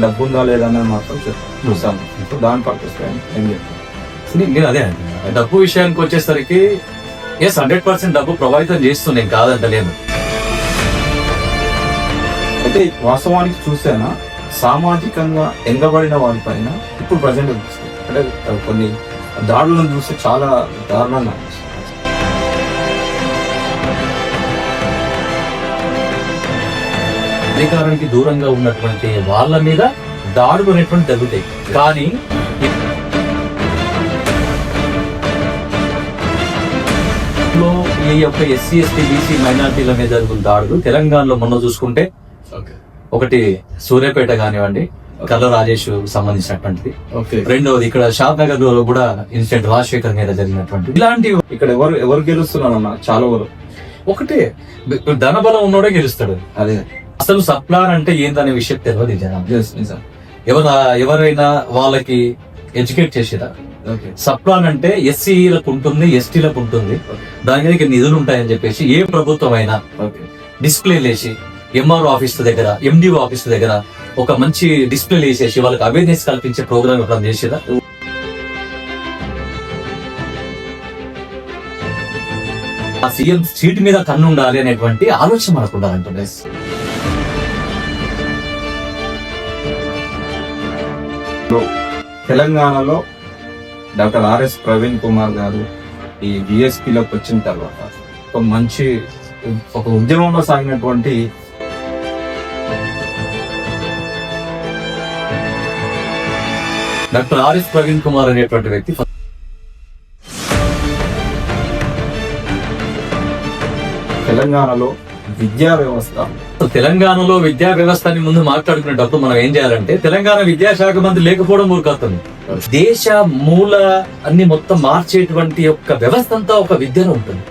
డబ్బు ఉందా లేదా అని మాత్రం చూస్తాను. ఇప్పుడు దాని పర్పస్ ఏం చెప్తాను నేను అదే అంటున్నా. డబ్బు విషయానికి వచ్చేసరికి 100% డబ్బు ప్రభావితం చేస్తుంది, నేను కాదంటలేను. అయితే వాస్తవానికి చూసానా సామాజికంగా ఎంగబడిన వారిపైన ఇప్పుడు ప్రజెంట్ అంటే కొన్ని దాడులను చూస్తే చాలా దారుణంగా అనిపిస్తుంది. అధికారానికి దూరంగా ఉన్నటువంటి వాళ్ళ మీద దాడులు అనేటువంటి జరుగుతాయి. కానీ ఈ యొక్క ఎస్సీ ఎస్టీ బీసీ మైనార్టీల మీద జరుగుతున్న దాడులు తెలంగాణలో మొన్న చూసుకుంటే ఒకటి సూర్యాపేట కానివ్వండి, కల్ల రాజేష్ సంబంధించినటువంటిది. రెండవది ఇక్కడ షాద్ నగర్ లో కూడా ఇన్సిడెంట్ రాజశేఖర్ మీద జరిగినటువంటి ఇలాంటివి. ఇక్కడ ఎవరు గెలుస్తున్నారన్న చాలా వరకు ఒకటే ధనబలం ఉన్నోడే గెలుస్తాడు. అదే అసలు సప్లాన్ అంటే ఏందనే విషయం తెలియదు ఈ జనం. ఎవరైనా వాళ్ళకి ఎడ్యుకేట్ చేసేదా? సప్లాన్ అంటే ఎస్సీలకు ఉంటుంది, ఎస్టీలకు ఉంటుంది, దాని మీద నిధులు ఉంటాయని చెప్పేసి ఏ ప్రభుత్వం అయినా డిస్ప్లే వేసి ఎంఆర్ఓ ఆఫీస్ దగ్గర, ఎండిఓ ఆఫీస్ దగ్గర ఒక మంచి డిస్ప్లే వేసేసి వాళ్ళకి అవేర్నెస్ కల్పించే ప్రోగ్రామ్ ఎప్పుడు చేసేదా? ఆ సీఎం సీట్ మీద కన్ను ఉండాలి అనేటువంటి ఆలోచన మనకు ఉండాలంటుంది. తెలంగాణలో డాక్టర్ ఆర్ఎస్ ప్రవీణ్ కుమార్ గారు ఈ బిఎస్పీలోకి వచ్చిన తర్వాత ఒక ఉద్యమంలో సాగినటువంటి డాక్టర్ ఆర్ఎస్ ప్రవీణ్ కుమార్ అనేటువంటి వ్యక్తి తెలంగాణలో విద్యా వ్యవస్థని ముందు మాట్లాడుకునేటప్పుడు మనం ఏం చేయాలంటే తెలంగాణ విద్యాశాఖ మంత్రి లేకపోవడం మూర్ఖత్వం. దేశ మూల అన్ని మొత్తం మార్చేటువంటి యొక్క వ్యవస్థ అంతా ఒక విద్యలో ఉంటుంది.